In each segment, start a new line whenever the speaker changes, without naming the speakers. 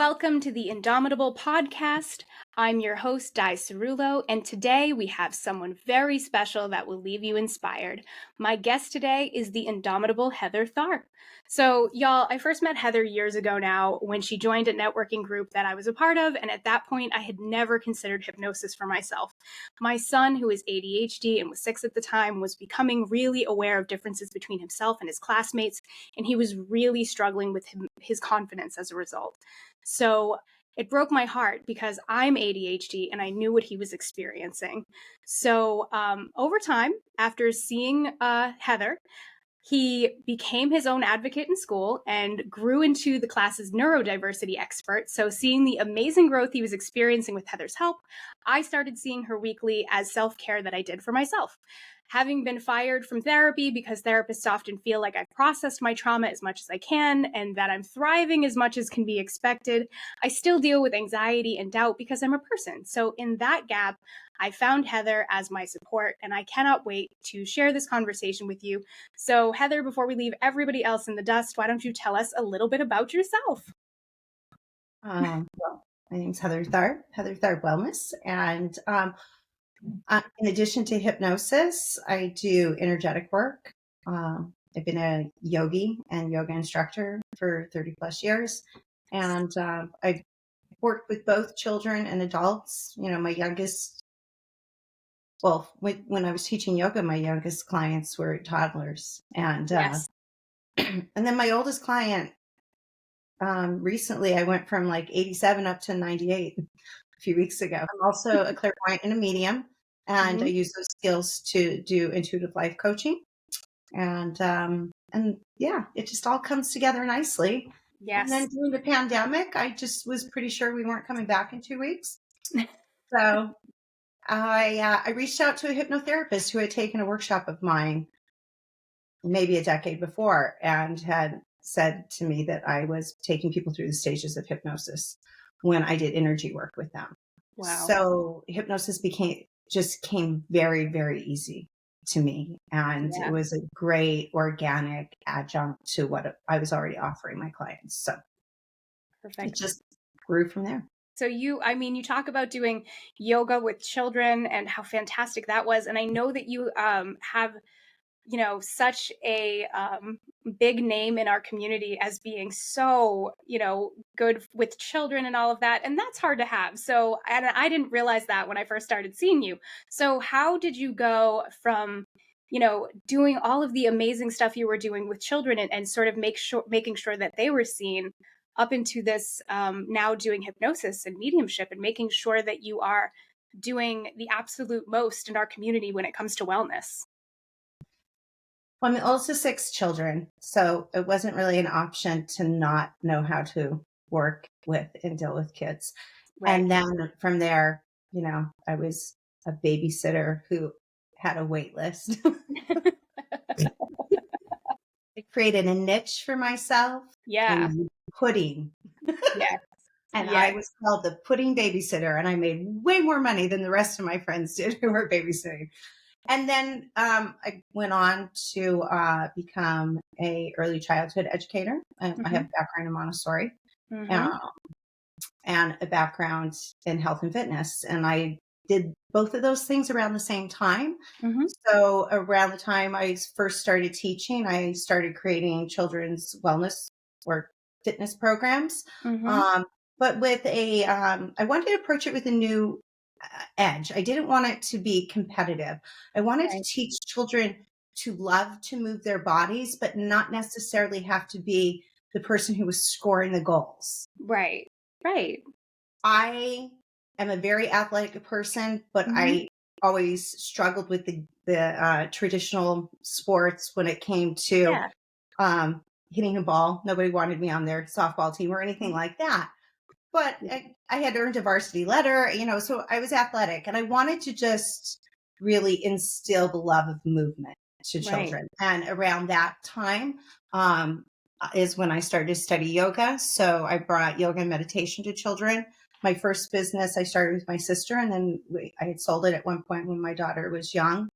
Welcome to the Indomitable podcast. I'm your host, Di Cerullo, and today we have someone very special that will leave you inspired. My guest today is the indomitable Heather Tharpe. So, y'all, I first met Heather years ago now when she joined a networking group that I was a part of, and at that point, I had never considered hypnosis for myself. My son, who is ADHD and was 6 at the time, was becoming really aware of differences between himself and his classmates, and he was really struggling with his confidence as a result. So it broke my heart because I'm ADHD and I knew what he was experiencing. So over time, after seeing Heather, he became his own advocate in school and grew into the class's neurodiversity expert. So, seeing the amazing growth he was experiencing with Heather's help, I started seeing her weekly as self-care that I did for myself. Having been fired from therapy because therapists often feel like I've processed my trauma as much as I can and that I'm thriving as much as can be expected, I still deal with anxiety and doubt because I'm a person. So, in that gap, I found Heather as my support, and I cannot wait to share this conversation with you. So, Heather, before we leave everybody else in the dust, why don't you tell us a little bit about yourself?
Well, my name's Heather Tharpe, Heather Tharpe Wellness. And in addition to hypnosis, I do energetic work. I've been a yogi and yoga instructor for 30 plus years. And I've worked with both children and adults. You know, my youngest, well, when I was teaching yoga, my youngest clients were toddlers.
Yes.
And then my oldest client, recently I went from like 87 up to 98 a few weeks ago. I'm also a clairvoyant and a medium, and I use those skills to do intuitive life coaching. And yeah, it just all comes together nicely.
Yes.
And then during the pandemic, I just was pretty sure we weren't coming back in 2 weeks. So I reached out to a hypnotherapist who had taken a workshop of mine maybe a decade before and had said to me that I was taking people through the stages of hypnosis when I did energy work with them.
Wow.
So hypnosis came very, very easy to me. And
Yeah.
it was a great organic adjunct to what I was already offering my clients. So
Perfect.
it just grew from there.
So you talk about doing yoga with children and how fantastic that was. And I know that you have such a big name in our community as being so, good with children and all of that. And that's hard to have. So, and I didn't realize that when I first started seeing you. So how did you go from, doing all of the amazing stuff you were doing with children and sort of making sure that they were seen up into this now doing hypnosis and mediumship and making sure that you are doing the absolute most in our community when it comes to wellness?
Well, I'm also 6 children, so it wasn't really an option to not know how to work with and deal with kids.
Right.
And then from there, I was a babysitter who had a wait list. I created a niche for myself
Yeah.
in pudding.
Yeah.
And
Yeah.
I was called the pudding babysitter, and I made way more money than the rest of my friends did who were babysitting. And then I went on to become a early childhood educator. I have a background in Montessori and a background in health and fitness. And I did both of those things around the same time. So around the time I first started teaching, I started creating children's wellness or fitness programs. But with I wanted to approach it with a new edge. I didn't want it to be competitive. I wanted to teach children to love to move their bodies, but not necessarily have to be the person who was scoring the goals.
Right. Right.
I am a very athletic person, but I always struggled with the traditional sports when it came to hitting a ball. Nobody wanted me on their softball team or anything like that. But I had earned a varsity letter, so I was athletic, and I wanted to just really instill the love of movement to children. And around that time is when I started to study yoga. So I brought yoga and meditation to children. My first business I started with my sister, and then I had sold it at one point when my daughter was young,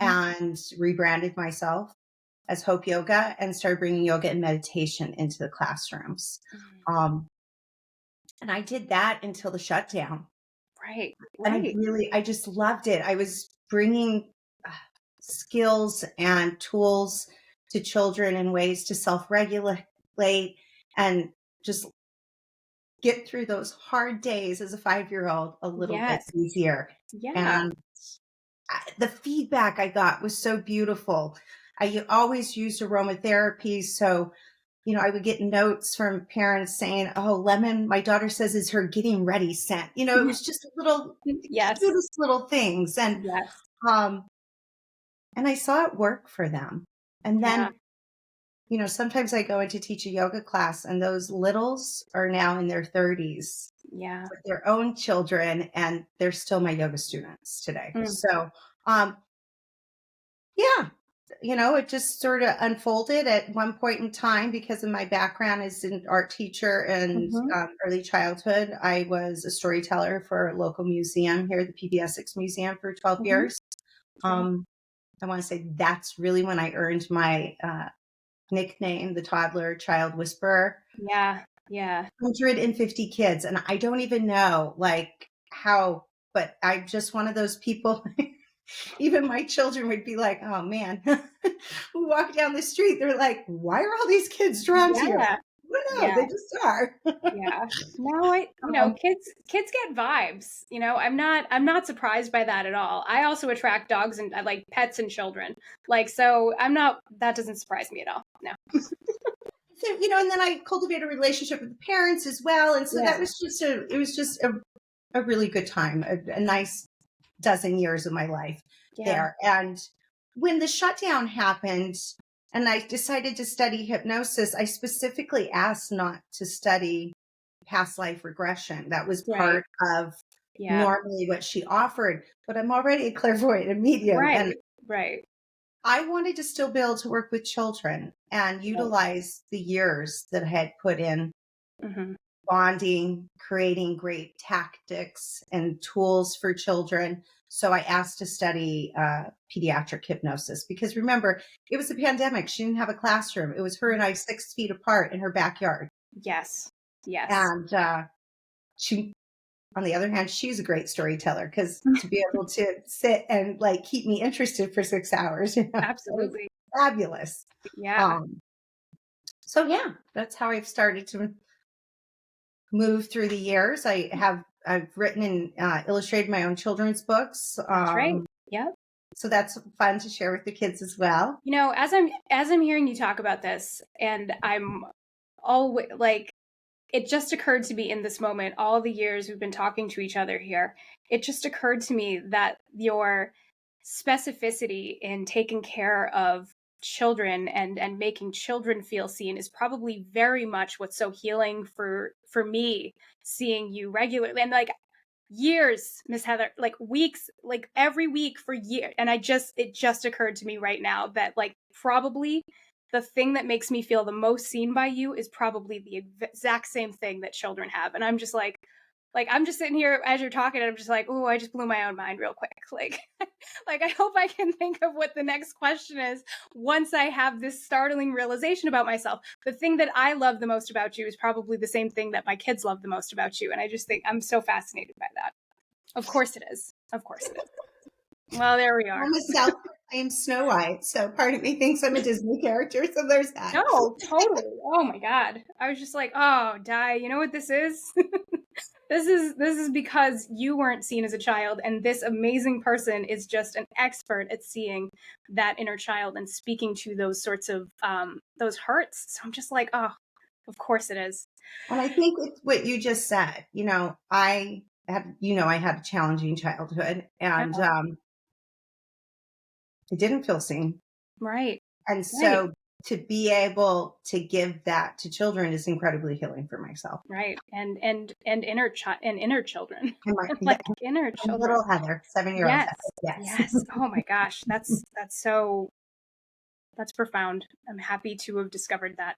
and rebranded myself as Hope Yoga and started bringing yoga and meditation into the classrooms. And I did that until the shutdown.
Right.
And
Right.
I just loved it. I was bringing uh, skills and tools to children and ways to self-regulate and just get through those hard days as a 5-year-old a little bit
Yes.
easier.
Yeah.
And the feedback I got was so beautiful. I always used aromatherapy. So, I would get notes from parents saying, "Oh, lemon, my daughter says is her getting ready scent." It was just little,
Yes.
cutest little things.
Yes.
Um, and I saw it work for them. And
Yeah.
then, sometimes I go in to teach a yoga class, and those littles are now in their 30s
Yeah.
with their own children, and they're still my yoga students today.
Mm.
So, um, yeah, it just sort of unfolded at one point in time because of my background as an art teacher and
Mhm.
early childhood. I was a storyteller for a local museum here, the PBS Museum, for 12
Mhm.
years.
Right.
Um, I want to say that's really when I earned my nickname, the toddler child whisperer.
Yeah. Yeah.
150 kids, and I don't even know like how, but I'm just one of those people. Even my children would be like, "Oh man," who walk down the street, they're like, "Why are all these kids drawn to you?"
Yeah.
I don't know,
Yeah.
they just are.
Yeah. No,
Um,
kids get vibes. I'm not surprised by that at all. I also attract dogs and I like pets and children. Like, so that doesn't surprise me at all. No.
so, and then I cultivated a relationship with the parents as well, and so that
Yeah.
was just a really good time, a nice dozen years of my life
Yeah.
there. And when the shutdown happened and I decided to study hypnosis, I specifically asked not to study past life regression. That was
Right.
part of
Yeah.
normally what she offered, but I'm already a clairvoyant and medium. And
Right. Right.
I wanted to still be able to work with children and
Right.
utilize the years that I had put in
Mhm.
bonding, creating great tactics and tools for children. So I asked to study pediatric hypnosis because remember, it was a pandemic. She didn't have a classroom. It was her and I 6 feet apart in her backyard.
Yes. Yes.
And she, on the other hand, she's a great storyteller because to be able to sit and like keep me interested for 6 hours, that was
Absolutely.
fabulous.
Yeah.
Um, so yeah, that's how I've started to move through the years. I've written and illustrated my own children's books.
That's right. Yep.
So that's fun to share with the kids as well.
As I'm hearing you talk about this, and I'm always like, it just occurred to me in this moment, all the years we've been talking to each other here, it just occurred to me that your specificity in taking care of children and making children feel seen is probably very much what's so healing for me, seeing you regularly and like years, Miss Heather, like weeks, like every week for years. And it just occurred to me right now that like probably the thing that makes me feel the most seen by you is probably the exact same thing that children have. And I'm just like I'm just sitting here as you're talking and I'm just like, oh, I just blew my own mind real quick. Like, like I hope I can think of what the next question is once I have this startling realization about myself. The thing that I love the most about you is probably the same thing that my kids love the most about you. And I just think I'm so fascinated by that. Of course it is. Of course it is. Well, there we are.
I'm a self-proclaimed Snow White, so part of me thinks I'm a Disney character. So there's that.
No, totally. Oh my God. I was just like, oh, Di, you know what this is? This is because you weren't seen as a child, and this amazing person is just an expert at seeing that inner child and speaking to those sorts of those hurts. So I'm just like, oh, of course it is.
And I think it's what you just said. I had a challenging childhood, and
Yeah,
I didn't feel seen.
right,
And
right,
so to be able to give that to children is incredibly healing for myself.
right, and inner children,
And
like inner children.
little Heather, 7-year-old
Yes,
Heather. Yes.
yes. Oh my gosh, that's profound. I'm happy to have discovered that.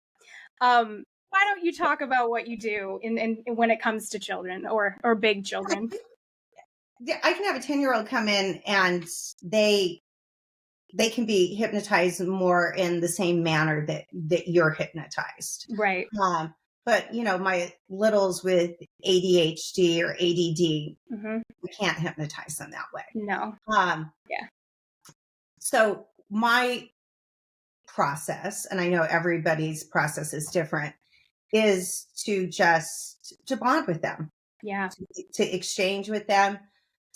Why don't you talk about what you do in when it comes to children or big children?
Yeah, I can have a 10-year-old come in and they can be hypnotized more in the same manner that you're hypnotized.
Right.
Um, But, my littles with ADHD or ADD, we can't hypnotize them that way.
No.
Um,
Yeah.
So my process, and I know everybody's process is different, is to bond with them,
Yeah.
to exchange with them,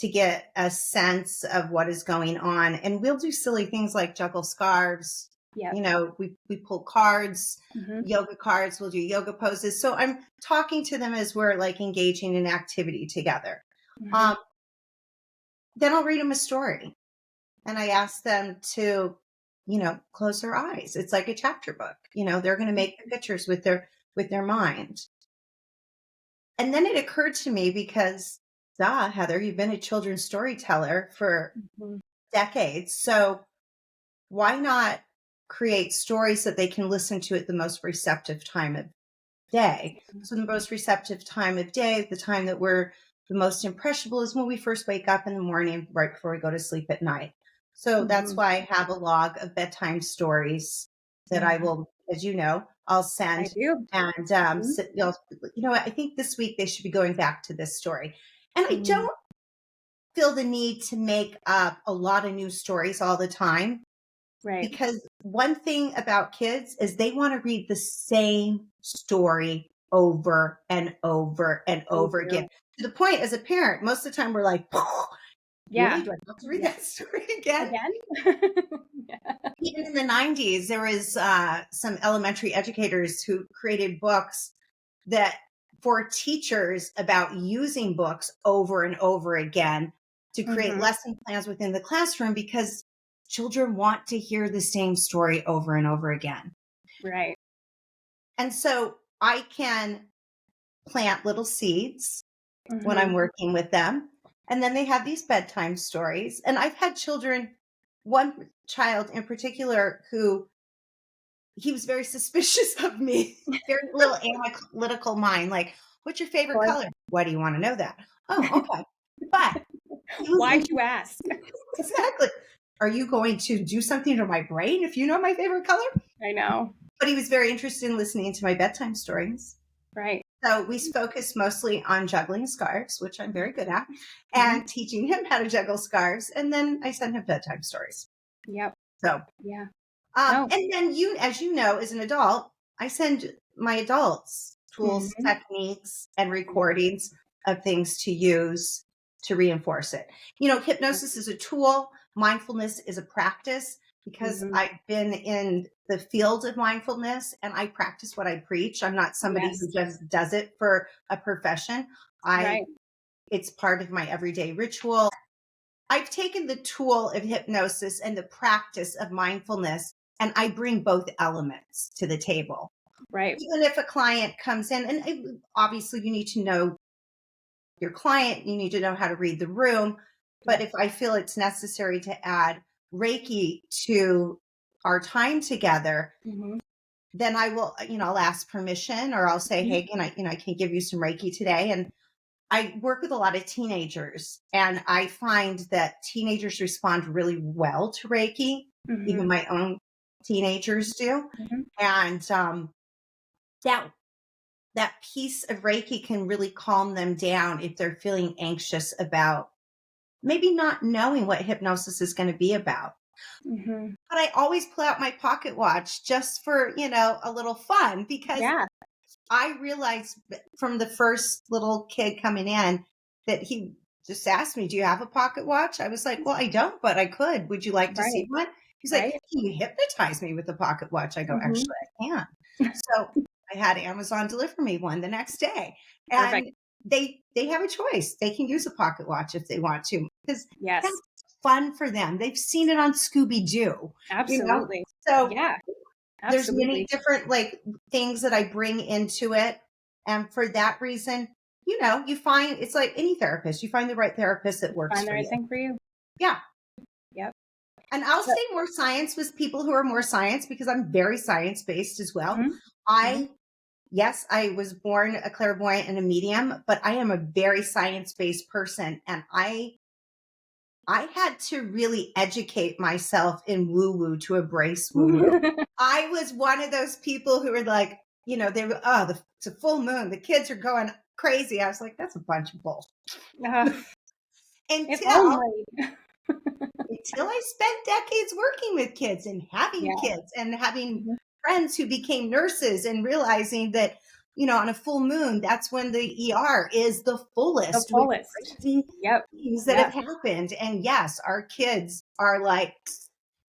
to get a sense of what is going on. And we'll do silly things like juggle scarves.
Yep.
We pull cards,
Mm-hmm.
yoga cards, we'll do yoga poses. So I'm talking to them as we're like engaging in activity together.
Mm-hmm.
Then I'll read them a story and I ask them to, close their eyes. It's like a chapter book. They're going to make the pictures with their mind. And then it occurred to me because, Heather, you've been a children's storyteller for decades. So why not create stories that they can listen to at the most receptive time of day? So the most receptive time of day, the time that we're the most impressionable, is when we first wake up in the morning, right before we go to sleep at night. So that's why I have a log of bedtime stories that I will, as you know, I'll send.
I do.
And I think this week they should be going back to this story. And I don't feel the need to make up a lot of new stories all the time.
Right.
Because one thing about kids is they want to read the same story over and over and over again. To the point, as a parent, most of the time we're like, really? Do I have to read that story again? Even in the 90s, there was some elementary educators who created books that for teachers about using books over and over again to create lesson plans within the classroom, because children want to hear the same story over and over again.
Right.
And so I can plant little seeds when I'm working with them. And then they have these bedtime stories. And I've had children, one child in particular, who he was very suspicious of me, very little analytical mind, like, what's your favorite color? Why do you want to know that? Oh, okay. But
why'd you ask?
Exactly. Are you going to do something to my brain if you know my favorite color?
I know.
But he was very interested in listening to my bedtime stories.
Right.
So we focused mostly on juggling scarves, which I'm very good at, and teaching him how to juggle scarves. And then I sent him bedtime stories.
Yep.
So,
yeah.
And then as you know, as an adult, I send my adults tools, techniques, and recordings of things to use to reinforce it. Hypnosis is a tool. Mindfulness is a practice, because I've been in the field of mindfulness and I practice what I preach. I'm not somebody who just does it for a profession. It's part of my everyday ritual. I've taken the tool of hypnosis and the practice of mindfulness, and I bring both elements to the table.
Right.
Even if a client comes in, and obviously you need to know your client, you need to know how to read the room. But if I feel it's necessary to add Reiki to our time together, then I will, I'll ask permission, or I'll say, hey, can I give you some Reiki today? And I work with a lot of teenagers, and I find that teenagers respond really well to Reiki. Even my own teenagers do. And that piece of Reiki can really calm them down if they're feeling anxious about maybe not knowing what hypnosis is going to be about. But I always pull out my pocket watch just for, a little fun, because I realized from the first little kid coming in that he just asked me, do you have a pocket watch? I was like, well, I don't, but I could. Would you like to see one? He's like, can you hypnotize me with a pocket watch? I go, actually, I can. So I had Amazon deliver me one the next day. And they have a choice. They can use a pocket watch if they want to, because that's fun for them. They've seen it on Scooby-Doo.
Absolutely.
So there's
Absolutely.
many different things that I bring into it. And for that reason, you find, it's like any therapist, you find the right therapist that works
Find the
for
right
you.
thing for you.
Yeah.
Yep.
And I'll say more science with people who are more science, because I'm very science-based as well. Yes, I was born a clairvoyant and a medium, but I am a very science-based person. And I had to really educate myself in woo-woo to embrace woo-woo. I was one of those people who were like, they were, it's a full moon. The kids are going crazy. I was like, that's a bunch of bull.
If
Until
only.
until I spent decades working with kids and having
Yeah.
kids and having
Mhm.
friends who became nurses and realizing that, on a full moon, that's when the ER is the
The
fullest with
fullest.
crazy
Yep.
things that
Yeah.
have happened. And yes, our kids are like,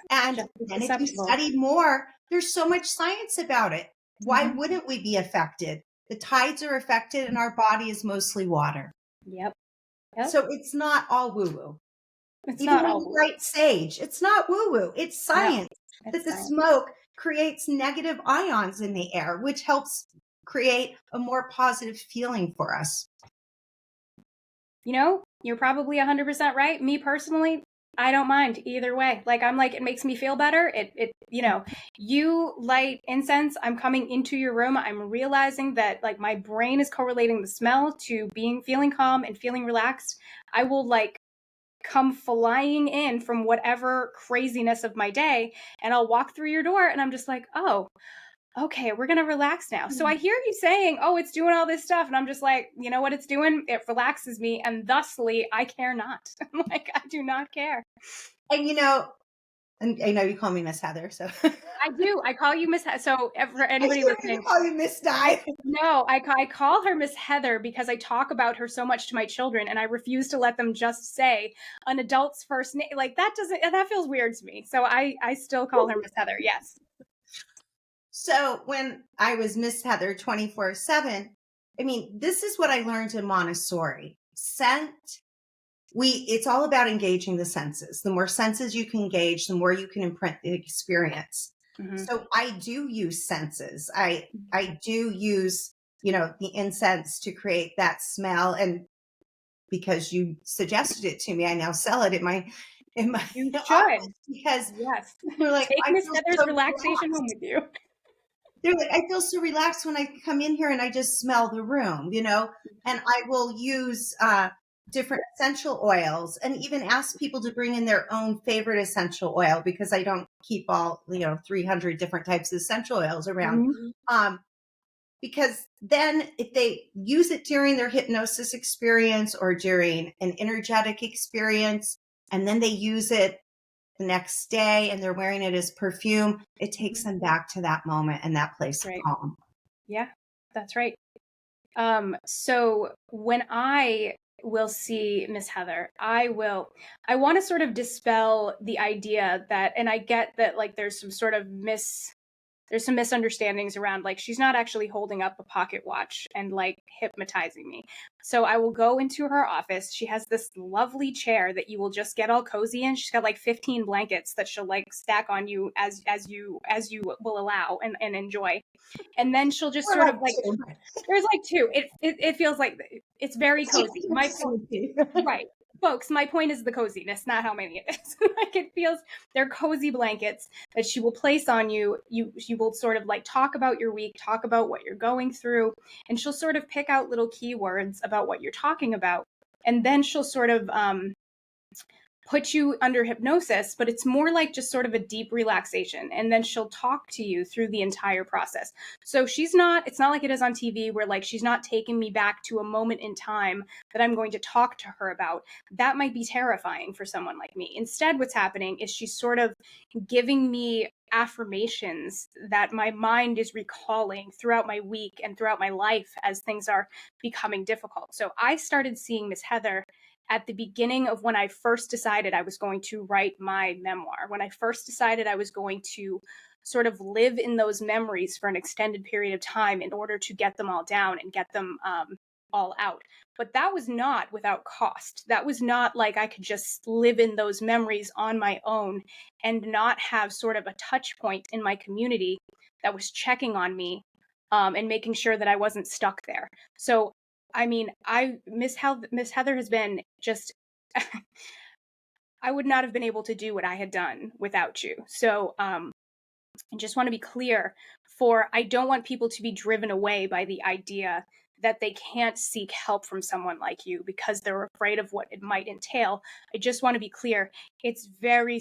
and
Just as
then if you
susceptible.
study more, there's so much science about it. Why
Mhm.
wouldn't we be affected? The tides are affected and our body is mostly water.
Yep. Yep.
So it's not all woo woo.
It's
Even
not
when
all
you
woo.
write sage, it's not woo woo. It's
No,
science that
it's
the
science.
smoke creates negative ions in the air, which helps create a more positive feeling for us.
You're probably 100% right. Me personally, I don't mind either way. Like, I'm like, it makes me feel better. You light incense, I'm coming into your room. I'm realizing that like my brain is correlating the smell to feeling calm and feeling relaxed. I will like come flying in from whatever craziness of my day, and I'll walk through your door and I'm just like, oh, okay, we're going to relax now. So I hear you saying, oh, it's doing all this stuff. And I'm just like, you know what it's doing? It relaxes me. And thusly, I care not. Like, I do not care.
And and I know you call me Miss Heather, so
I do. I call you Miss. So for
I
anybody
should have
listening,
call you Miss Di.
no, I call her Miss Heather because I talk about her so much to my children, and I refuse to let them just say an adult's first name. Like that feels weird to me. So I still call her Miss Heather. Yes.
So when I was Miss Heather 24/7, I mean, this is what I learned in Montessori. It's all about engaging the senses. The more senses you can engage, the more you can imprint the experience.
Mm-hmm.
So I do use senses. I do use, the incense to create that smell. And because you suggested it to me, I now sell it in my
You should.
office because
Yes.
they're like,
Take
I
Miss
feel
Heather's
so
relaxation home
relaxed.
with you.
They're like, I feel so relaxed when I come in here and I just smell the room, and I will use different essential oils and even ask people to bring in their own favorite essential oil because I don't keep all, 300 different types of essential oils around.
Mm-hmm.
Because then if they use it during their hypnosis experience or during an energetic experience, and then they use it the next day and they're wearing it as perfume, it takes them back to that moment and that place
That's
of
right.
calm.
Yeah, that's right. So when I will see Miss Heather, I want to sort of dispel the idea that, and I get that like there's some misunderstandings around like she's not actually holding up a pocket watch and like hypnotizing me. So I will go into her office. She has this lovely chair that you will just get all cozy in. She's got like 15 blankets that she'll like stack on you as you will allow and enjoy. And then she'll just
Or
sort
like
of like
two.
there's like two. It feels like it's very cozy. My point, right, folks. My point is the coziness, not how many it is. Like it feels they're cozy blankets that she will place on you. You will sort of like talk about your week, talk about what you're going through, and she'll sort of pick out little keywords about what you're talking about, and then she'll sort of put you under hypnosis, but it's more like just sort of a deep relaxation. And then she'll talk to you through the entire process. So it's not like it is on TV where like she's not taking me back to a moment in time that I'm going to talk to her about. That might be terrifying for someone like me. Instead, what's happening is she's sort of giving me affirmations that my mind is recalling throughout my week and throughout my life as things are becoming difficult. So I started seeing Miss Heather at the beginning of when I first decided I was going to write my memoir, when I first decided I was going to sort of live in those memories for an extended period of time in order to get them all down and get them all out. But that was not without cost. That was not like I could just live in those memories on my own and not have sort of a touch point in my community that was checking on me and making sure that I wasn't stuck there. So I mean, Miss Heather has been just I would not have been able to do what I had done without you. So I just want to be clear I don't want people to be driven away by the idea that they can't seek help from someone like you because they're afraid of what it might entail. I just want to be clear. It's very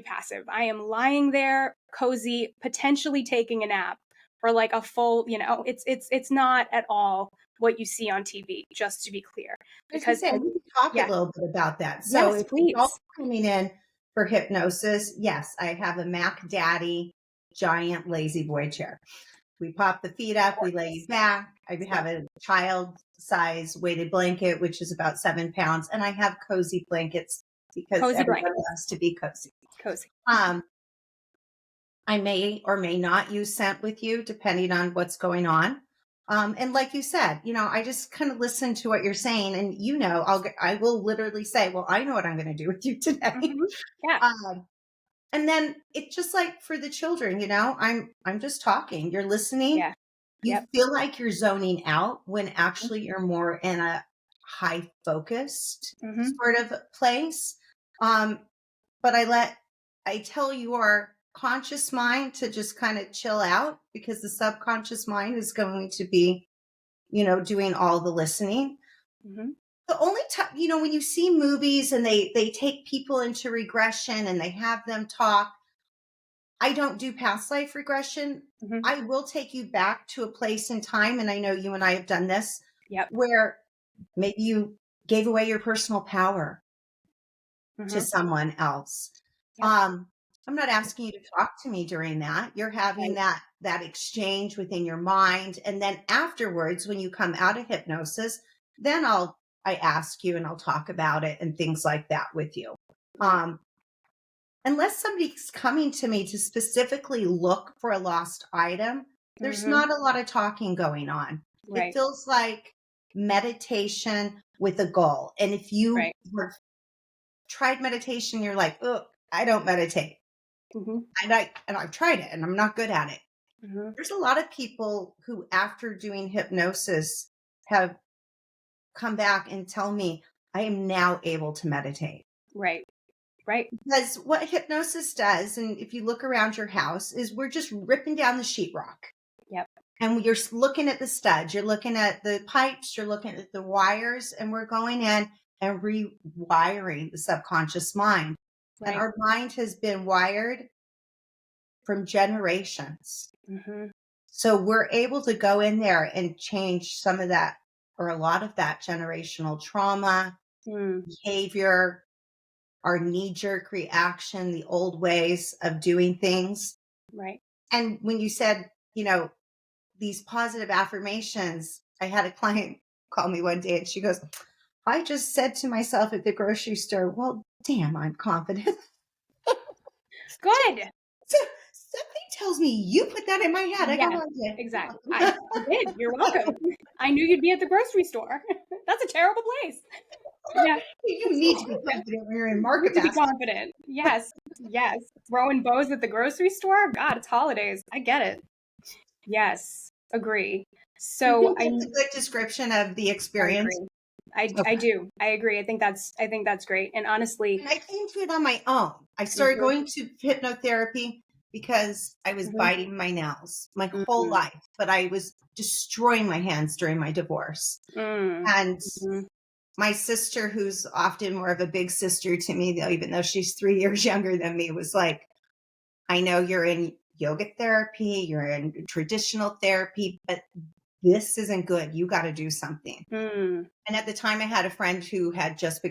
passive. I am lying there, cozy, potentially taking a nap or like a full, it's not at all what you see on TV, just to be clear.
I was gonna
Because,
say, we can talk a
yeah,
little bit about that. So
yes,
if you're all
please.
coming in for hypnosis, yes, I have a Mac Daddy giant lazy boy chair. We pop the feet up, we lay you back. I have
Yep.
a child size weighted blanket, which is about 7 pounds, and I have cozy blankets because
Cozy
everybody
blankets.
has to be cozy.
Cozy.
Um, I may or may not use scent with you depending on what's going on. And like you said, I just kind of listen to what you're saying, and I will literally say, well, I know what I'm going to do with you today.
Yeah.
um, and then it's just like for the children, I'm just talking, you're listening,
Yeah.
you
Yep.
feel like you're zoning out when
Mhm.
actually you're more in a high focused
Mhm.
sort of place. Um, but I tell your conscious mind to just kind of chill out because the subconscious mind is going to be, doing all the listening.
Mhm.
The only time, when you see movies and they take people into regression and they have them talk, I don't do past life regression.
Mhm.
I will take you back to a place in time, and I know you and I have done this,
Yep.
where maybe you gave away your personal power to
Mhm.
someone else.
Yep.
Um, I'm not asking you to talk to me during that. You're having
Right.
that exchange within your mind. And then afterwards, when you come out of hypnosis, then I ask you and I'll talk about it and things like that with you.
Right.
Um, unless somebody's coming to me to specifically look for a lost item, there's
Mhm.
not a lot of talking going on. It
Right.
feels like meditation with a goal. And if you
Right.
have tried meditation, you're like, oh, I don't meditate.
Mhm.
And I've tried it and I'm not good at it.
Mhm.
There's a lot of people who, after doing hypnosis, have come back and tell me, I am now able to meditate.
Right. Right.
Because what hypnosis does, and if you look around your house, is we're just ripping down the sheetrock.
Yep.
And you're looking at the studs, you're looking at the pipes, you're looking at the wires, and we're going in and rewiring the subconscious mind. And
Right.
our mind has been wired from generations.
Mhm.
So we're able to go in there and change some of that or a lot of that generational trauma,
Mm.
behavior, our knee jerk reaction, the old ways of doing things.
Right.
And when you said, these positive affirmations, I had a client call me one day and she goes, I just said to myself at the grocery store, well, damn, I'm confident.
Good.
So something tells me you put that in my head. I go,
Yes.
well, yeah, you're
Exactly. I
welcome.
did. You're welcome. I knew you'd be at the grocery store. That's a terrible place. Yeah.
You need to be confident when you're in
You need
market
to be
basket.
confident. Yes. Yes. Throwing bows at the grocery store? God, it's holidays. I get it. Yes. Agree.
Do you
So
think that's a good description of the
I
experience?
agree. I
Okay.
do. I agree. I think that's great. And honestly,
And I came to it on my own. I started
mhm,
going to hypnotherapy because I was
mhm,
biting my nails my whole
mhm,
life, but I was destroying my hands during my divorce. And
mhm.
my sister, who's often more of a big sister to me, though, even though she's 3 years younger than me, was like, I know you're in yoga therapy, you're in traditional therapy, but this isn't good. You got to do something.
Mm.
And at the time, I had a friend who had just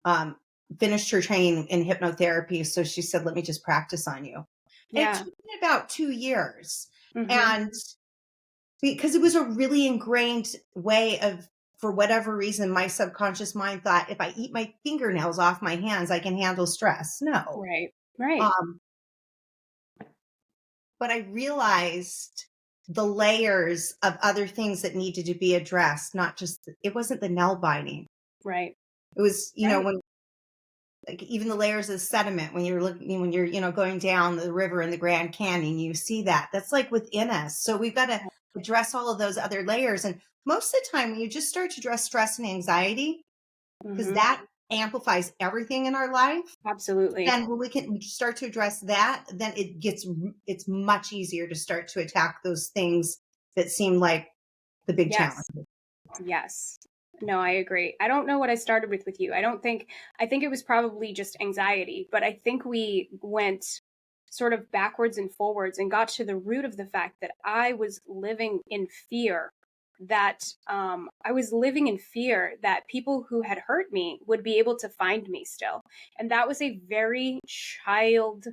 um, finished her training in hypnotherapy. So she said, let me just practice on you. And it
Yeah.
took me about 2 years.
Mhm.
And because it was a really ingrained way of, for whatever reason, my subconscious mind thought if I eat my fingernails off my hands, I can handle stress. No.
Right. Right.
Um, but I realized the layers of other things that needed to be addressed, not just, it wasn't the nail biting.
Right.
It was,
Right.
when like even the layers of sediment when you're looking when you're going down the river in the Grand Canyon, you see that's like within us. So we've got to address all of those other layers. And most of the time when you just start to address stress and anxiety, because
Mhm.
that amplifies everything in our life,
Absolutely.
then when we start to address that, then it's much easier to start to attack those things that seem like the big challenge.
Yes. Yes. No, I agree. I don't know what I started with you. I think it was probably just anxiety, but I think we went sort of backwards and forwards and got to the root of the fact that I was living in fear that people who had hurt me would be able to find me still. And that was a very child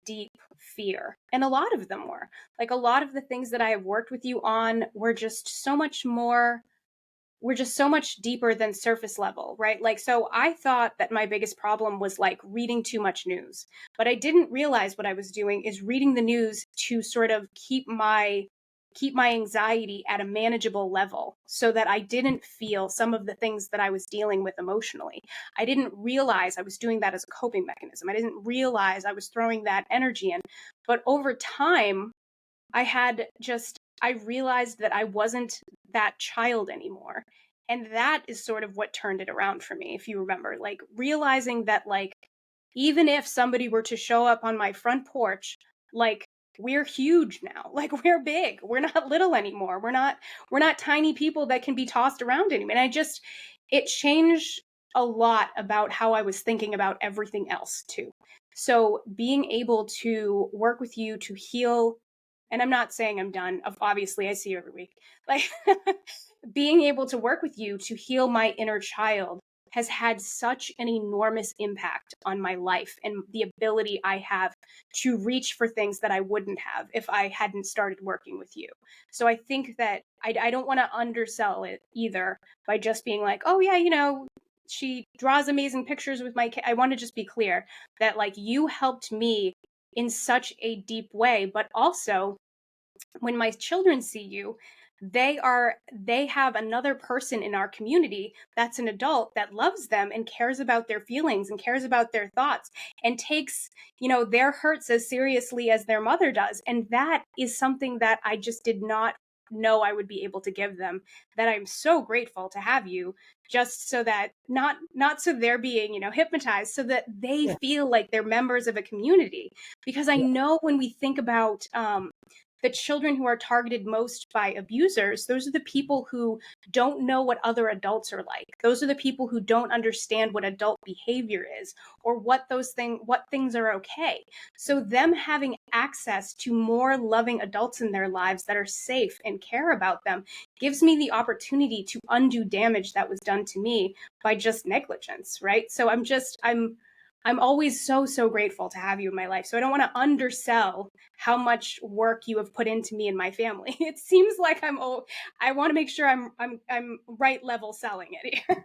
deep fear. And a lot of them were. Like a lot of the things that I have worked with you on were just so much more we're just so much deeper than surface level, right? Like, so I thought that my biggest problem was like reading too much news, but I didn't realize what I was doing is reading the news to sort of keep my anxiety at a manageable level so that I didn't feel some of the things that I was dealing with emotionally. I didn't realize I was doing that as a coping mechanism. I didn't realize I was throwing that energy in. But over time, I realized that I wasn't that child anymore. And that is sort of what turned it around for me, if you remember, like realizing that, like, even if somebody were to show up on my front porch, like, we're huge now. Like, we're big. We're not little anymore. We're not tiny people that can be tossed around anymore. And it changed a lot about how I was thinking about everything else too. So being able to work with you to heal, and I'm not saying I'm done. Obviously, I see you every week. Like being able to work with you to heal my inner child has had such an enormous impact on my life and the ability I have to reach for things that I wouldn't have if I hadn't started working with you. So I think that I don't want to undersell it either by just being like, oh, yeah, she draws amazing pictures with my kid. I want to just be clear that, like, you helped me in such a deep way, but also when my children see you, they have another person in our community that's an adult that loves them and cares about their feelings and cares about their thoughts and takes, their hurts as seriously as their mother does. And that is something that I just did not know I would be able to give them, that I'm so grateful to have you, just so that not so they're being, hypnotized, so that they
Yeah.
feel like they're members of a community. Because I
Yeah.
know when we think about the children who are targeted most by abusers, those are the people who don't know what other adults are like. Those are the people who don't understand what adult behavior is or what things are okay. So them having access to more loving adults in their lives that are safe and care about them gives me the opportunity to undo damage that was done to me by just negligence, right? So I'm always so, so grateful to have you in my life. So I don't want to undersell how much work you have put into me and my family. It seems like I want to make sure I'm right level selling it here.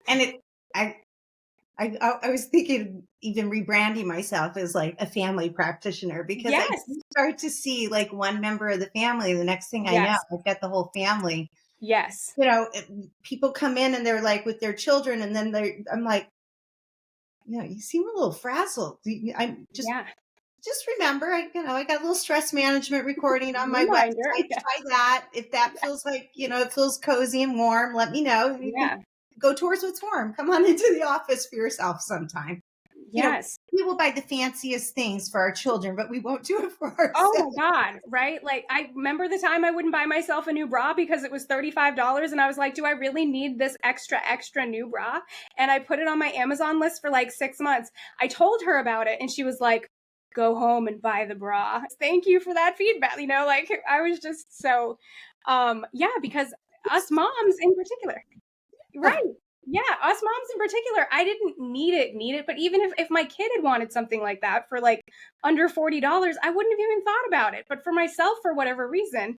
And I was thinking even rebranding myself as like a family practitioner, because I
Yes.
do start to see like one member of the family. The next thing I know,
Yes.
I've got the whole family.
Yes.
People come in and they're like with their children, and then I'm like, you seem a little frazzled. I'm
Yeah.
just remember, I got a little stress management recording on my
Reminder.
website.
Yeah.
Try that. If that feels like, it feels cozy and warm, let me know. You can
Yeah.
go towards what's warm. Come on into the office for yourself sometime.
Yes.
We will buy the fanciest things for our children, but we won't do it for
Oh my
ourselves.
God, right? Like, I remember the time I wouldn't buy myself a new bra because it was $35. And I was like, do I really need this extra new bra? And I put it on my Amazon list for like 6 months. I told her about it and she was like, go home and buy the bra. Thank you for that feedback. Like, I was just so, yeah, because us moms in particular, right. Yeah, us moms in particular, I didn't need it, but even if my kid had wanted something like that for like under $40, I wouldn't have even thought about it. But for myself, for whatever reason,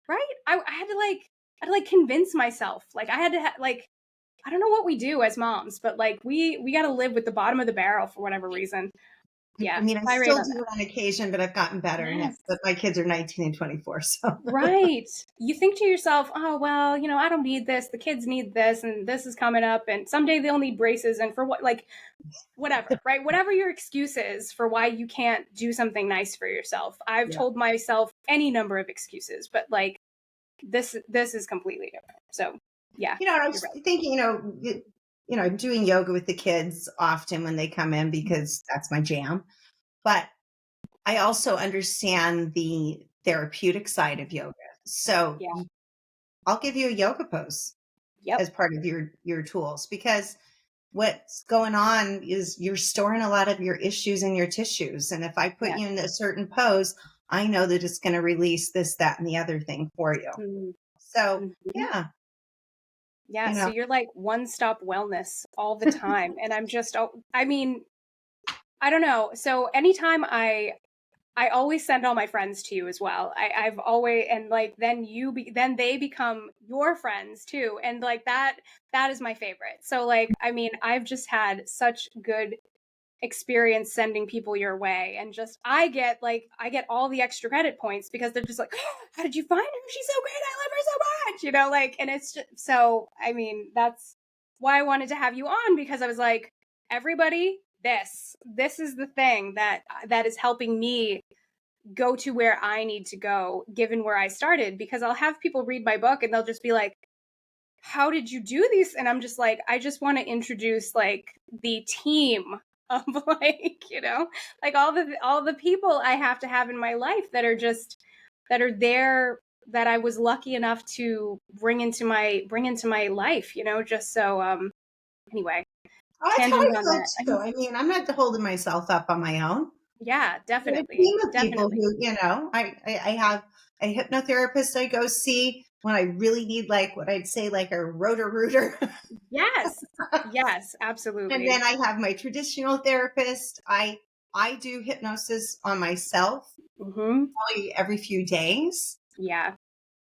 right? I had to like convince myself. Like I had to like, I don't know what we do as moms, but like we got to live with the bottom of the barrel for whatever reason.
I
Yeah,
mean, I
tirade
still
on
do
that.
it on occasion, but I've gotten better in it.
Yes.
But my kids are 19 and 24, so
Right. You think to yourself, oh, well, I don't need this. The kids need this, and this is coming up, and someday they'll need braces, and for what, like, whatever, right? Whatever your excuse is for why you can't do something nice for yourself. I've
yeah.
told myself any number of excuses, but like this is completely different. So yeah,
I
you're
was
right.
thinking, I'm doing yoga with the kids often when they come in because that's my jam. But I also understand the therapeutic side of yoga. So
Yeah.
I'll give you a yoga pose
Yep.
as part of your tools, because what's going on is you're storing a lot of your issues in your tissues. And if I put you in a certain pose, I know that it's going to release this, that, and the other thing for you.
Mm-hmm.
So,
Mm-hmm.
yeah.
Yeah. So you're like one-stop wellness all the time. And I'm just, I mean, I don't know. So anytime I always send all my friends to you as well. I've always, and like then then they become your friends too, and like that is my favorite. So like I mean I've just had such good experience sending people your way, and just I get all the extra credit points because they're just like, oh, how did you find her? She's so great. I love her so much. You know, like, and it's just so. I mean that's why I wanted to have you on, because I was like, everybody. This is the thing that is helping me go to where I need to go, given where I started, because I'll have people read my book and they'll just be like, how did you do these? And I'm just like, I just want to introduce like the team of like, you know, like all the people I have to have in my life that are there, that I was lucky enough to bring into my life, you know, just so anyway,
Oh, that's how
tangent
I
on
feel
that. I
too.
mean,
I mean, I'm not holding myself up on my own.
yeah,
We're a
definitely.
team of people
Definitely.
who, I have a hypnotherapist I go see when I really need, like, what I'd say, like a rotor-rooter.
Yes. Yes,
And
absolutely.
then I have my traditional therapist. I do hypnosis on myself
Mhm.
probably every few days.
Yeah.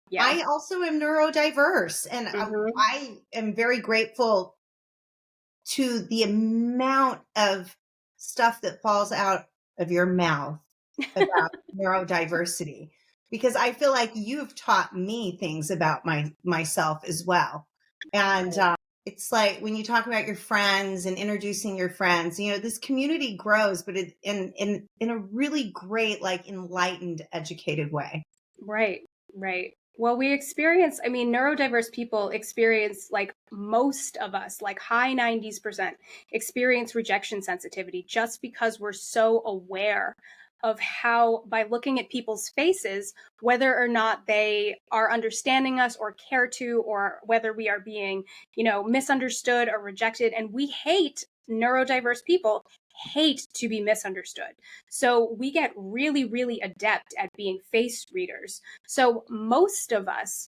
Yeah.
I also am neurodiverse, and
Mhm.
I am very grateful to the amount of stuff that falls out of your mouth about neurodiversity, because I feel like you've taught me things about myself as well. And
Right.
it's like when you talk about your friends and introducing your friends, this community grows, but in a really great, like, enlightened, educated way.
Right. Right. Well, I mean, neurodiverse people experience, like most of us, like high 90% experience rejection sensitivity, just because we're so aware of how, by looking at people's faces, whether or not they are understanding us or care to, or whether we are being, you know, misunderstood or rejected. And we hate neurodiverse people, hate to be misunderstood. So we get really, really adept at being face readers. So most of us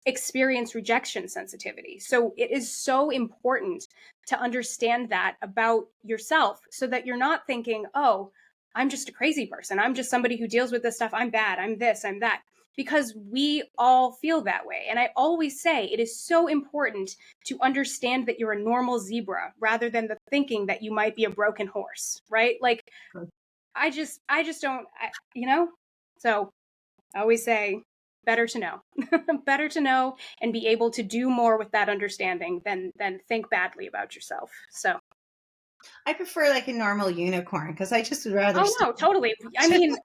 experience rejection sensitivity. So it is so important to understand that about yourself, so that you're not thinking, oh, I'm just a crazy person. I'm just somebody who deals with this stuff. I'm bad. I'm this, I'm that. Because we all feel that way. And I always say it is so important to understand that you're a normal zebra, rather than the thinking that you might be a broken horse, right? Like, I just don't, you know? So I always say, better to know, better to know, and be able to do more with that understanding than think badly about yourself. So,
I prefer like a normal unicorn because I just would rather
oh
stay.
no, totally. I mean,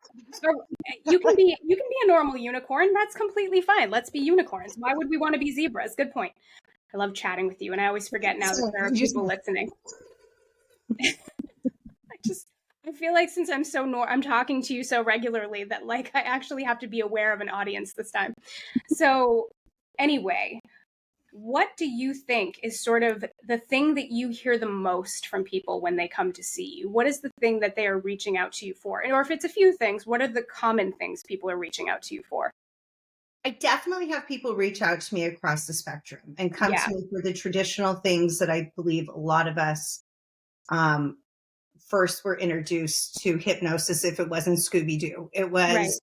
you can be a normal unicorn. That's completely fine. Let's be unicorns. Why would we want to be zebras? Good point. I love chatting with you, and I always forget now that there are people listening. I just I feel like since I'm talking to you so regularly, that like I actually have to be aware of an audience this time. So anyway, what do you think is sort of the thing that you hear the most from people when they come to see you? What is the thing that they are reaching out to you for? Or if it's a few things, what are the common things people are reaching out to you for?
I definitely have people reach out to me across the spectrum and come
Yeah.
to me for the traditional things that I believe a lot of us um, first were introduced to hypnosis. If it wasn't Scooby Doo, it
Right.
was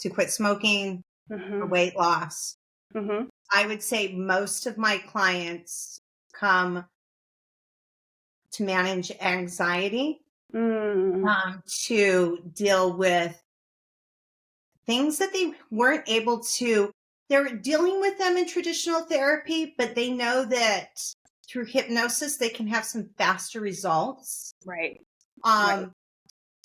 to quit smoking, for
Mhm.
weight loss.
Mhm.
I would say most of my clients come to manage anxiety,
Mm.
to deal with things that they weren't able to. They're dealing with them in traditional therapy, but they know that through hypnosis they can have some faster results.
Right. Right.
Um,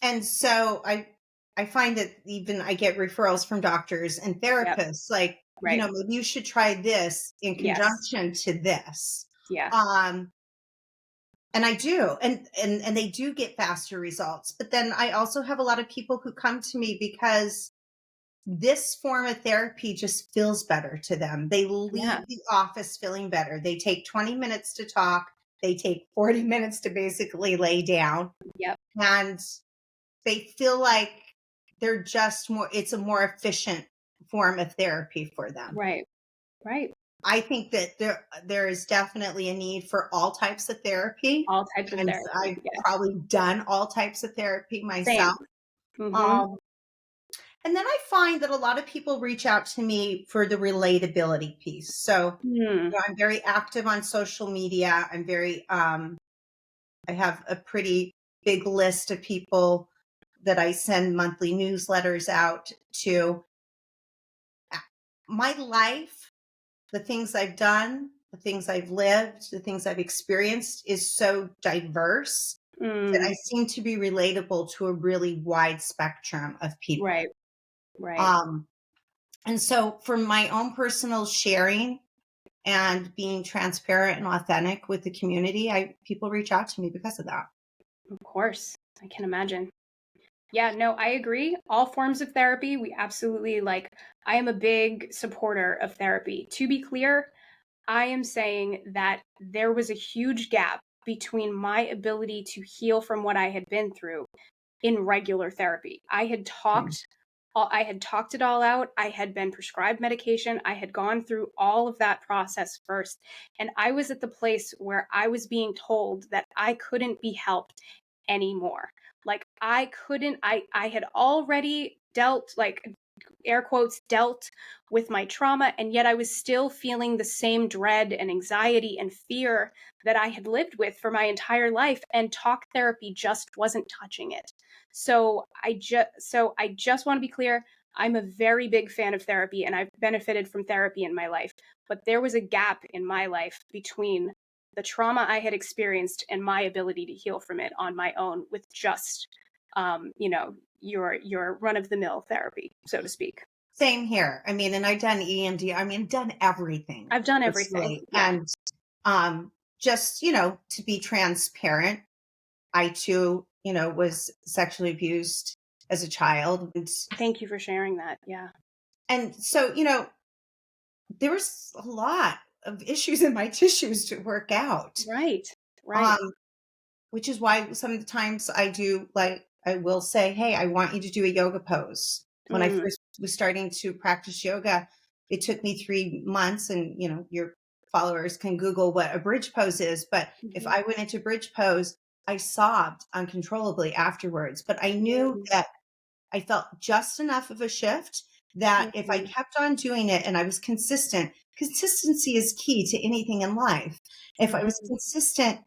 and so I find that even I get referrals from doctors and
Yep.
therapists, like,
Right.
maybe you should try this in
Yes.
conjunction to this.
Yeah.
Um, and I do, and they do get faster results. But then I also have a lot of people who come to me because this form of therapy just feels better to them. They
Yeah.
leave the office feeling better. They take 20 minutes to talk. they take 40 minutes to basically lay down,
Yep.
and they feel like they're just more, it's a more efficient form of therapy for them.
Right. Right.
I think that there is definitely a need for all types of therapy,
All types of
and
therapy.
I've
Yes.
probably done all types of therapy
Same.
myself.
Mhm.
Um, and then I find that a lot of people reach out to me for the relatability piece. So,
Mm.
I'm very active on social media. I have a pretty big list of people that I send monthly newsletters out to. My life, the things I've done, the things I've lived, the things I've experienced is so diverse that I
Mm.
seem to be relatable to a really wide spectrum of people.
Right. Right.
Um, and so for my own personal sharing and being transparent and authentic with the community, people reach out to me because of that.
Of course. I can imagine. Yeah, no, I agree. All forms of therapy, we absolutely like. I am a big supporter of therapy. To be clear, I am saying that there was a huge gap between my ability to heal from what I had been through in regular therapy.
Same.
I had talked it all out. I had been prescribed medication. I had gone through all of that process first. And I was at the place where I was being told that I couldn't be helped anymore. Like I couldn't, I had already dealt, like air quotes, dealt with my trauma, and yet I was still feeling the same dread and anxiety and fear that I had lived with for my entire life, and talk therapy just wasn't touching it. So I just want to be clear, I'm a very big fan of therapy and I've benefited from therapy in my life, but there was a gap in my life between the trauma I had experienced and my ability to heal from it on my own with just your run of the mill therapy, so to speak.
Same here. I mean, and I've done EMD. I mean, done everything
I've done everything.
personally.
Yeah.
And just, to be transparent, I too, was sexually abused as a child.
Thank you for sharing that. Yeah.
And so, there was a lot of issues in my tissues to work out.
Right. Right.
Um, which is why some of the times I will say, hey, I want you to do a yoga pose. When I
Mm,
first was starting to practice yoga, it took me 3 months, and your followers can Google what a bridge pose is. But if
mhm,
I went into bridge pose, I sobbed uncontrollably afterwards. But I knew
mm,
that I felt just enough of a shift that if I
mhm,
kept on doing it and I was consistent, consistency is key to anything in life. If I was
mhm,
consistent,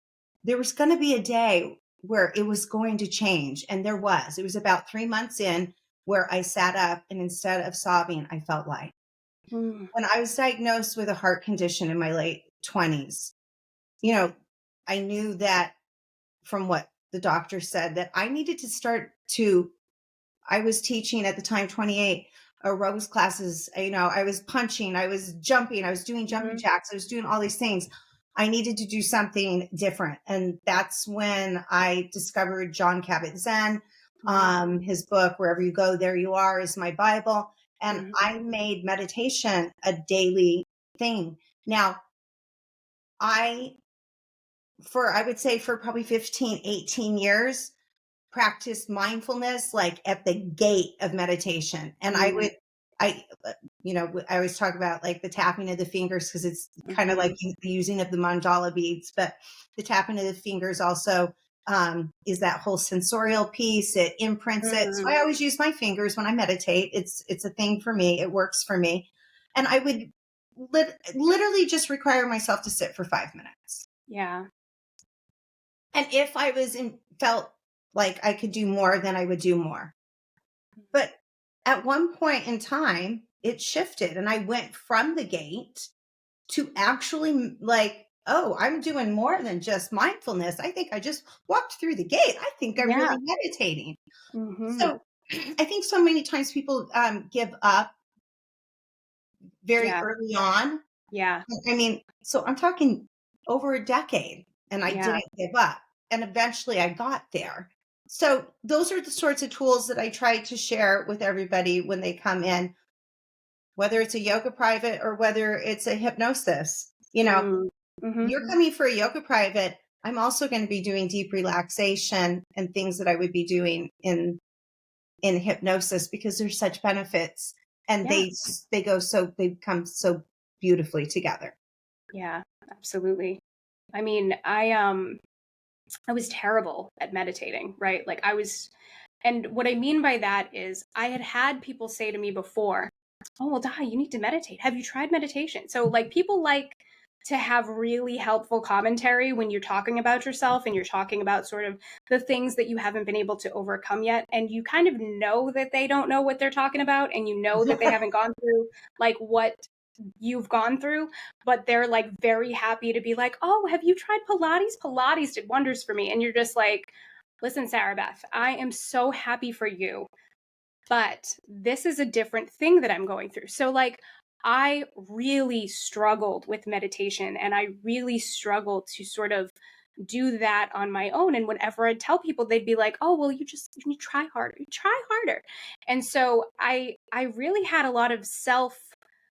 there was going to be a day where it was going to change. And there was. It was about 3 months in where I sat up, and instead of sobbing, I felt light.
mm,
When I was diagnosed with a heart condition in my late 20s, you know, I knew that from what the doctor said that I needed to start to I was teaching at the time, 28 aerobics classes. I was punching, I was jumping, I was doing jumping
mhm,
jacks, I was doing all these things. I needed to do something different. And that's when I discovered John Kabat-Zinn.
mhm,
His book, Wherever You Go, There You Are, is my Bible. And
mhm,
I made meditation a daily thing. Now, I, I would say for probably 15, 18 years, practiced mindfulness like at the gate of meditation. And
mm,
I always talk about like the tapping of the fingers because it's kind of like
mhm,
the using of the mandala beads, but the tapping of the fingers also is that whole sensorial piece. It imprints it. So
mhm.
I always use my fingers when I meditate. It's a thing for me. It works for me. And I would literally just require myself to sit for 5 minutes.
Yeah.
And if I felt like I could do more, then I would do more. But at one point in time, it shifted, and I went from the gate to actually like, oh, I'm doing more than just mindfulness. I think I just walked through the gate. I think I'm
Yeah.
really meditating.
Mhm.
So I think so many times people give up very
Yeah.
early on.
Yeah.
I mean, so I'm talking over a decade, and I
Yeah.
didn't give up. And eventually I got there. So those are the sorts of tools that I try to share with everybody when they come in, whether it's a yoga private or whether it's a hypnosis.
Mm, mhm,
You're coming for a yoga private. I'm also going to be doing deep relaxation and things that I would be doing in hypnosis because there's such benefits and
Yeah.
they come so beautifully together.
Yeah, absolutely. I mean, I was terrible at meditating, right? Like and what I mean by that is I had people say to me before, "Oh, well, Di, you need to meditate. Have you tried meditation?" So, like, people like to have really helpful commentary when you're talking about yourself and you're talking about sort of the things that you haven't been able to overcome yet. And you kind of know that they don't know what they're talking about, and you know that they haven't gone through like what you've gone through, but they're like very happy to be like, "Oh, have you tried Pilates? Pilates did wonders for me." And you're just like, "Listen, Sarah Beth, I am so happy for you, but this is a different thing that I'm going through." So, like, I really struggled with meditation and I really struggled to sort of do that on my own. And whenever I'd tell people, they'd be like, "Oh, well, you try harder, you try harder." And so I really had a lot of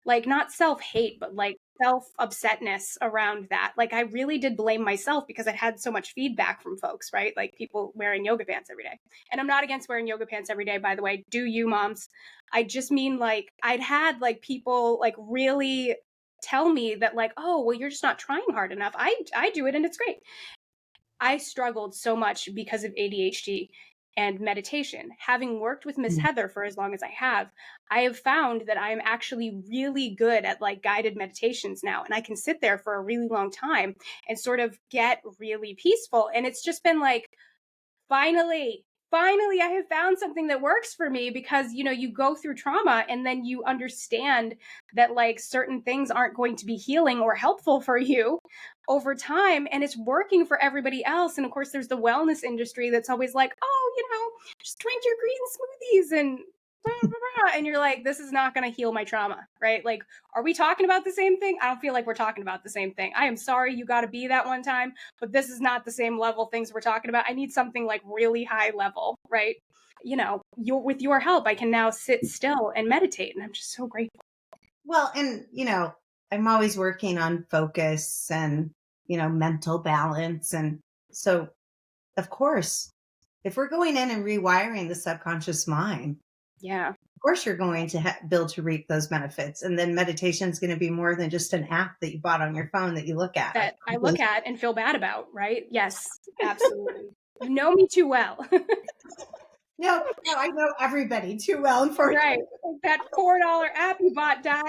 like, not self hate, but like self upsetness around that. Like, I really did blame myself because I had so much feedback from folks, right? Like people wearing yoga pants every day. And I'm not against wearing yoga pants every day, by the way. Do you, moms? I just mean, like, I'd had like people like really tell me that, like, "Oh, well, you're just not trying hard enough. I do it and it's great." I struggled so much because of ADHD and meditation. Having worked with Miss
Mm.
Heather for as long as I have found that I am actually really good at like guided meditations now. And I can sit there for a really long time and sort of get really peaceful. And it's just been like, finally, I have found something that works for me because, you go through trauma and then you understand that like certain things aren't going to be healing or helpful for you over time, and it's working for everybody else. And of course, there's the wellness industry that's always like, "Oh, just drink your green smoothies and blah, blah, blah." And you're like, "This is not going to heal my trauma," right? Like, are we talking about the same thing? I don't feel like we're talking about the same thing. I am sorry you got to be that one time, but this is not the same level things we're talking about. I need something like really high level, right? With your help, I can now sit still and meditate, and I'm just so grateful.
Well, and I'm always working on focus and mental balance, and so of course, if we're going in and rewiring the subconscious mind,
Yeah,
of course you're going to build to reap those benefits. And then meditation is going to be more than just an app that you bought on your phone that you look at.
that I look at and feel bad about, right? Yes, absolutely. You know me too well.
No, no, I know everybody too well, unfortunately.
Right. Like that $4 app you bought, Di.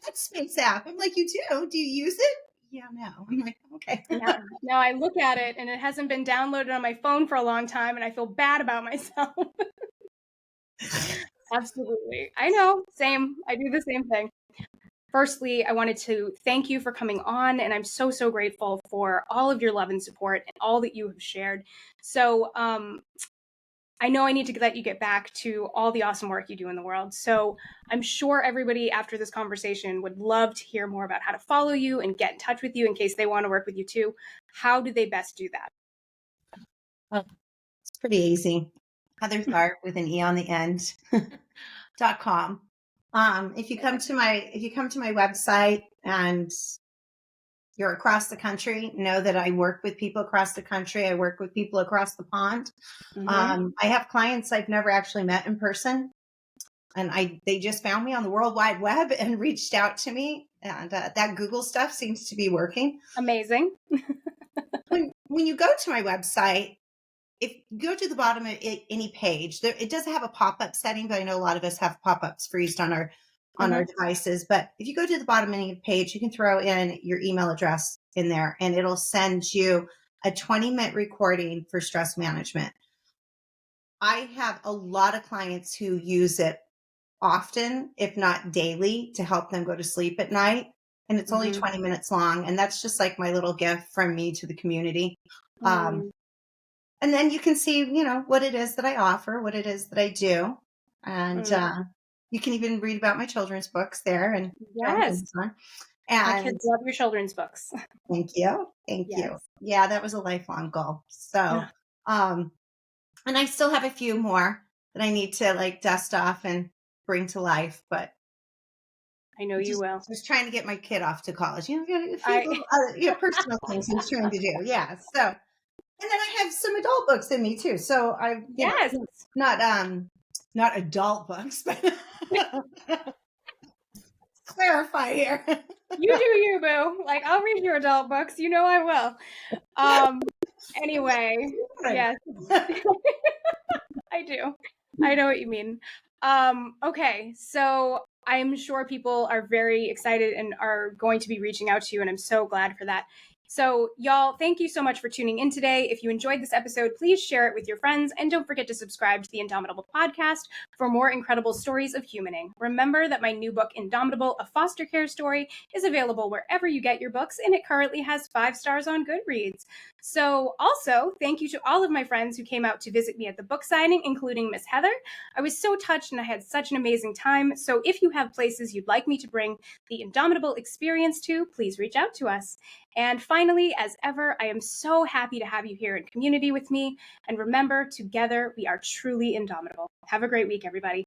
That space app. I'm like, you do? Do you use it? Yeah, no. I'm like, okay.
Yeah. Now I look at it and it hasn't been downloaded on my phone for a long time and I feel bad about myself. Absolutely. I know. Same. I do the same thing. Firstly, I wanted to thank you for coming on, and I'm so, so grateful for all of your love and support and all that you have shared. So, I know I need to let you get back to all the awesome work you do in the world. So I'm sure everybody after this conversation would love to hear more about how to follow you and get in touch with you in case they want to work with you too. How do they best do that?
Well, it's pretty easy. Heather Tharpe with an E on the end .com. If you come to my website and you're across the country, know that I work with people across the country. I work with people across the pond.
Mm-hmm.
I have clients I've never actually met in person, and they just found me on the World Wide Web and reached out to me. And that Google stuff seems to be working.
Amazing.
When you go to my website, if you go to the bottom of any page, it does have a pop-up setting, but I know a lot of us have pop-ups freezed on our
Mm-hmm.
devices. But if you go to the bottom of any page, you can throw in your email address in there, and it'll send you a 20-minute recording for stress management. I have a lot of clients who use it often, if not daily, to help them go to sleep at night. And it's only
Mm-hmm.
20 minutes long. And that's just like my little gift from me to the community. Um,
Mm,
and then you can see, what it is that I offer, what it is that I do. And
mm.
you can even read about my children's books there and on
Yes.
Amazon.
My
And
kids love your children's books.
thank you. Thank you.
Yes.
Yeah, that was a lifelong goal. So, um, and I still have a few more that I need to like dust off and bring to life, but
I know you will.
Just trying to get my kid off to college. You know, a few
I
little, personal things I'm trying to do. Yeah. So, and then I have some adult books in me too. So I,
yes,
not adult books, but clarify here.
you do you, boo. Like I'll read your adult books. You know I will. Anyway,
Right.
yes, I do. I know what you mean. Okay, so I'm sure people are very excited and are going to be reaching out to you, and I'm so glad for that. So, y'all, thank you so much for tuning in today. If you enjoyed this episode, please share it with your friends, and don't forget to subscribe to the Indomitable podcast for more incredible stories of humaning. Remember that my new book, Indomitable, a foster care story, is available wherever you get your books, and it currently has 5 stars on Goodreads. So, also, thank you to all of my friends who came out to visit me at the book signing, including Miss Heather. I was so touched and I had such an amazing time. So, if you have places you'd like me to bring the Indomitable experience to, please reach out to us. And finally, as ever, I am so happy to have you here in community with me. And remember, together we are truly indomitable. Have a great week, everybody.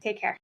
Take care.